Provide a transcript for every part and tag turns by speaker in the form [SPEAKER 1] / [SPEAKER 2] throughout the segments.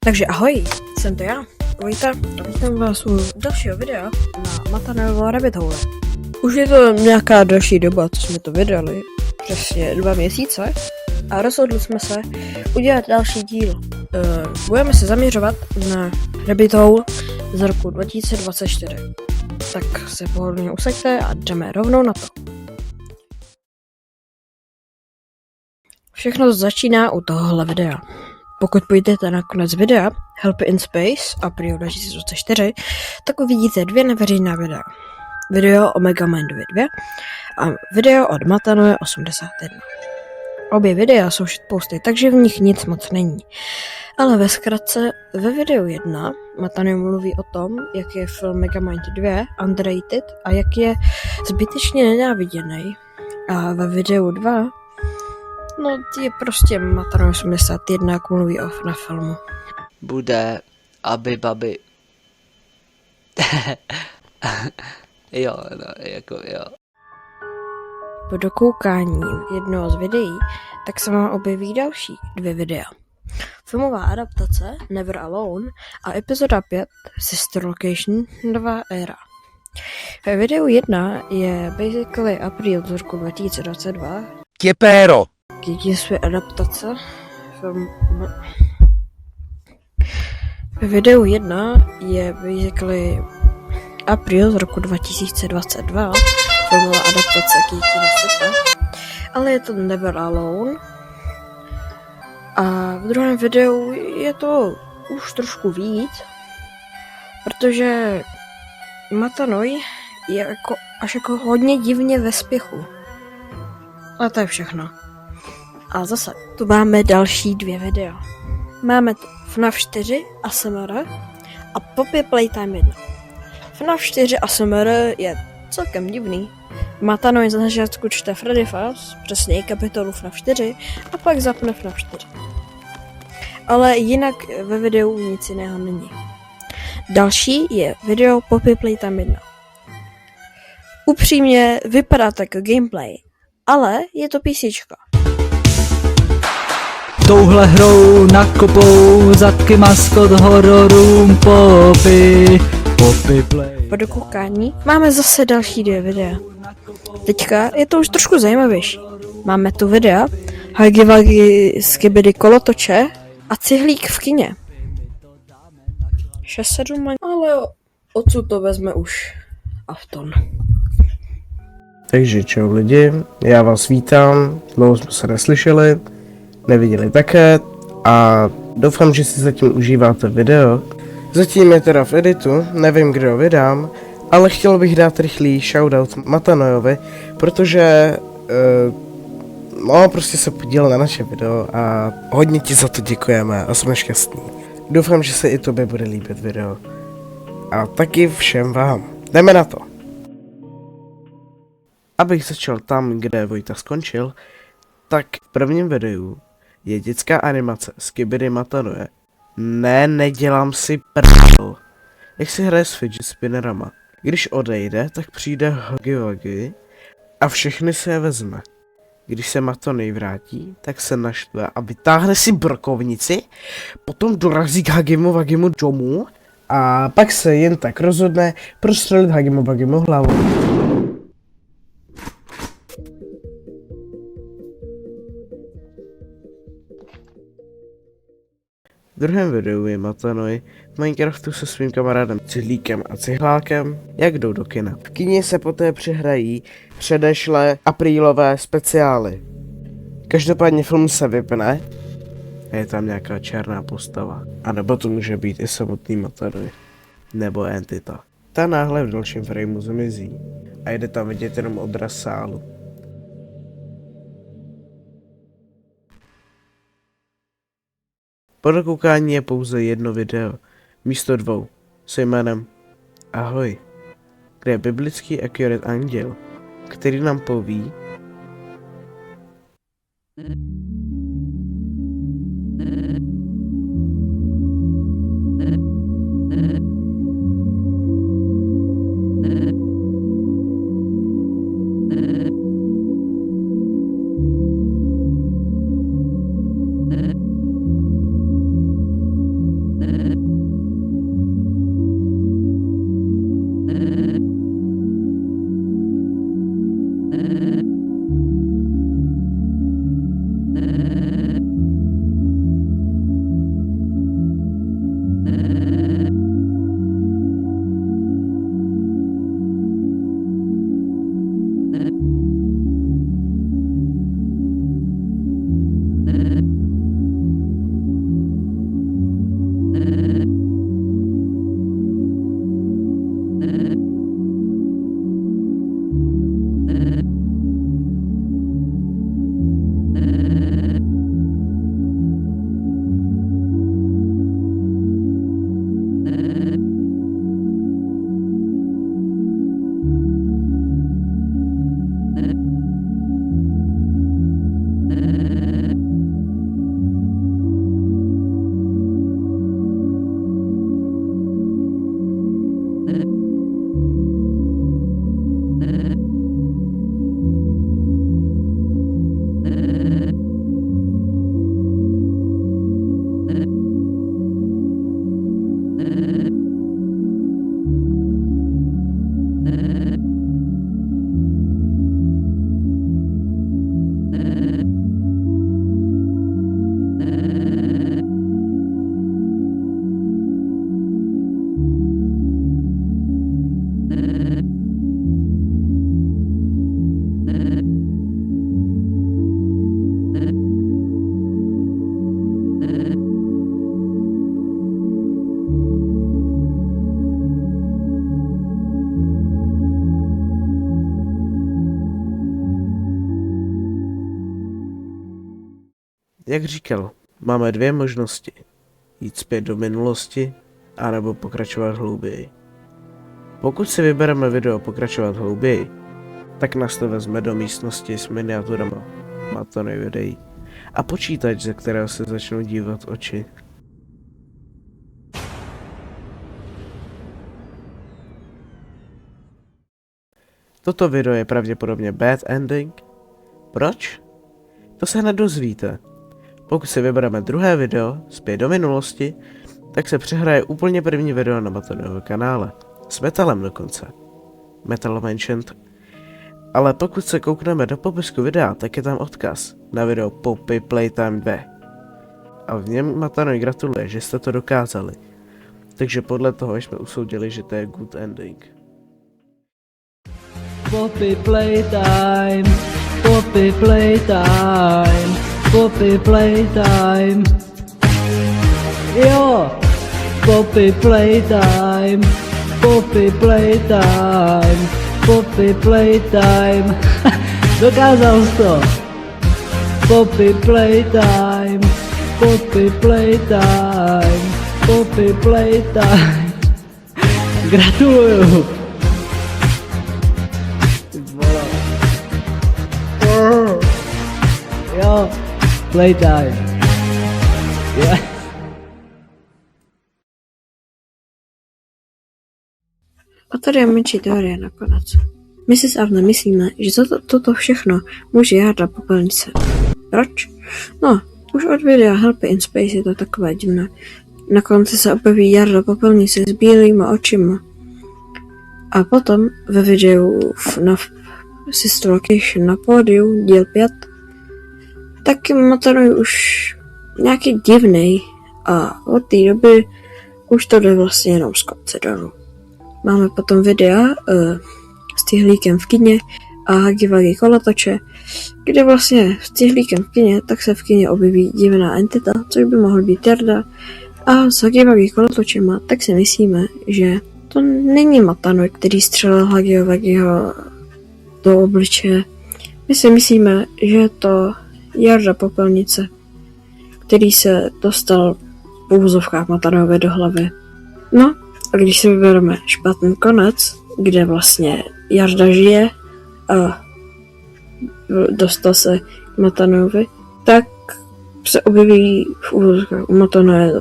[SPEAKER 1] Takže ahoj, jsem to já, Vojta, a vítám vás u dalšího videa na Matanovo Rabbit Hole. Už je to nějaká další doba, co jsme to vydali, přesně 2 měsíce, a rozhodli jsme se udělat další díl. Budeme se zaměřovat na Rabbit Hole z roku 2024. Tak se pohodlně usaďte a jdeme rovnou na to. Všechno začíná u tohohle videa. Pokud půjdete na konec videa Help in Space April 2024, tak uvidíte 2 neveřejná videa. Video o Megamindovi 2 a video od Matanoje 81. Obě videa jsou shitposty, takže v nich nic moc není. Ale ve zkratce, ve videu 1 Matanoje mluví o tom, jak je film Megamind 2 underrated a jak je zbytečně nenáviděný. A ve videu 2 je prostě Matanoje 81, jak mluví na filmu.
[SPEAKER 2] Bude, aby babi. Jo, no, jako jo.
[SPEAKER 1] Po dokoukání jednoho z videí, tak se vám objeví další 2 videa. Filmová adaptace Never Alone a epizoda 5 Sister Location Nová éra. Ve videu 1 je basically April z roku 2022.
[SPEAKER 3] Kepéro!
[SPEAKER 1] Své adaptace ve videu 1 je basically April z roku 2022, filmová adaptace Kikina světa, ale je to Never Alone. A v druhém videu je to už trošku víc, protože Matanoj je až hodně divně ve spěchu. A to je všechno. A zase, tu máme další 2 videa. Máme tu FNAF 4 ASMR a Poppy Playtime 1. FNAF 4 ASMR je celkem divný. Matanoj za začátku čte Freddy Fazbear, přesně kapitolu FNAF 4, a pak zapne FNAF 4. Ale jinak ve videu nic jiného není. Další je video Poppy Playtime 1. Upřímně vypadá to jako gameplay, ale je to PCčko.
[SPEAKER 4] Touhle hrou nakopou zadky maskot hororům Poppy Play.
[SPEAKER 1] Po dokoukání máme zase další 2 videa. Teďka je to už trošku zajímavější. Máme tu videa Huggy Wuggy Skibidi kolotoče a Cihlík v kině. 6-7, ale odsud to vezme už Afton.
[SPEAKER 3] Takže čau lidi, já vás vítám, dlouho jsme se neslyšeli, neviděli také a doufám, že si zatím užíváte video. Zatím je teda v editu, nevím, kde ho vydám, ale chtěl bych dát rychlý shoutout Matanojovi, protože prostě se podílel na naše video a hodně ti za to děkujeme a jsme šťastní. Doufám, že se i tobě bude líbit video. A taky všem vám. Jdeme na to. Abych začal tam, kde Vojta skončil, tak v prvním videu je dětská animace Skibidi Matanoje. Ne, nedělám si prdel. Jak si hraje s fidget spinnerama. Když odejde, tak přijde Huggy Wuggy a všechny se je vezme. Když se Matanej vrátí, tak se naštve a vytáhne si brokovnici, potom dorazí k Huggymu Wuggymu domů a pak se jen tak rozhodne prostřelit Huggymu Wuggymu hlavu. V druhém videu je Matanoj v Minecraftu se svým kamarádem Cihlíkem a Cihlákem, jak jdou do kina. V kině se poté přehrají předešlé aprílové speciály. Každopádně film se vypne a je tam nějaká černá postava. A nebo to může být i samotný Matanoj. Nebo entita. Ta náhle v dalším frameu zmizí a jde tam vidět jenom odraz sálu. Po dokoukání je pouze jedno video, místo 2, se jménem Ahoj, kde je biblický accurate anděl, který nám poví, jak říkal, máme dvě možnosti. Jít zpět do minulosti, anebo pokračovat hlouběji. Pokud si vybereme video pokračovat hlouběji, tak nás to vezme do místnosti s miniaturama Matonovi videí a počítač, ze kterého se začnou dívat oči. Toto video je pravděpodobně bad ending. Proč? To se hned dozvíte. Pokud si vybereme druhé video, zpět do minulosti, tak se přehraje úplně první video na Matonově kanále. S metalem dokonce. Metal Mentioned. Ale pokud se koukneme do popisku videa, tak je tam odkaz na video Poppy Playtime 2. A v něm Matanovi gratuluje, že jste to dokázali. Takže podle toho jsme usoudili, že to je good ending.
[SPEAKER 4] Poppy Playtime, Poppy Playtime, Poppy Playtime. Jo! Poppy Playtime, Poppy Playtime, Poppy Playtime. Dokázal jsi to! Poppy Playtime, Poppy Playtime, Poppy Playtime. Gratuluju! Jo, Playtime. Yeah.
[SPEAKER 1] A tady je menší teorie nakonec. My si s Avnem myslíme, že toto všechno může Jarda Popelnice. Proč? No, už od videa Help in Space je to takové divné. Na konci se objeví Jarda Popelnice s bílýma očima. A potom ve videu na Sister Location na pódiu, díl 5, taky Matonovi už nějaký divnej a od té doby už to jde vlastně jenom z kopce dolů. Máme potom videa s Tyhlíkem v kině a Huggy Wuggy kolotoče, kde vlastně s Tyhlíkem v kině, tak se v kině objeví divná entita, což by mohl být Jarda, a s Huggy Wuggy kolotočema, tak si myslíme, že to není Matanovi, který střelil Huggyho Wuggyho do obličeje. My si myslíme, že je to Jarda Popelnice, který se dostal v úvozovkách Matanovi do hlavy. No, a když si vybereme špatný konec, kde vlastně Jarda žije a dostal se k Matanovi, tak se objeví v úvozovkách u Matanovi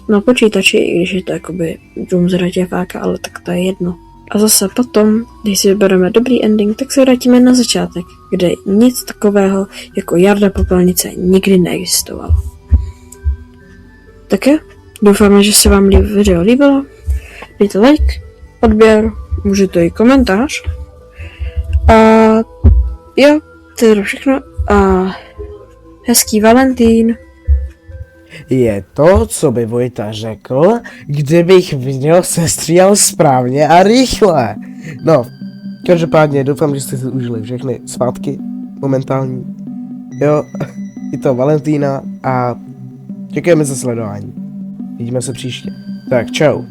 [SPEAKER 1] na počítači, i když je to jakoby dům z raděváka, ale tak to je jedno. A zase potom, když si vybereme dobrý ending, tak se vrátíme na začátek, kde nic takového jako Jarda Popelnice nikdy neexistovalo. Tak jo, doufáme, že se vám video líbilo. Dejte like, odběr, můžete i komentář. A jo, to je všechno a hezký Valentín.
[SPEAKER 3] Je to, co by Vojta řekl, kdybych video sestříhal správně a rychle. No, každopádně doufám, že jste si užili všechny svátky momentální. Jo, i to Valentína a děkujeme za sledování. Vidíme se příště. Tak čau.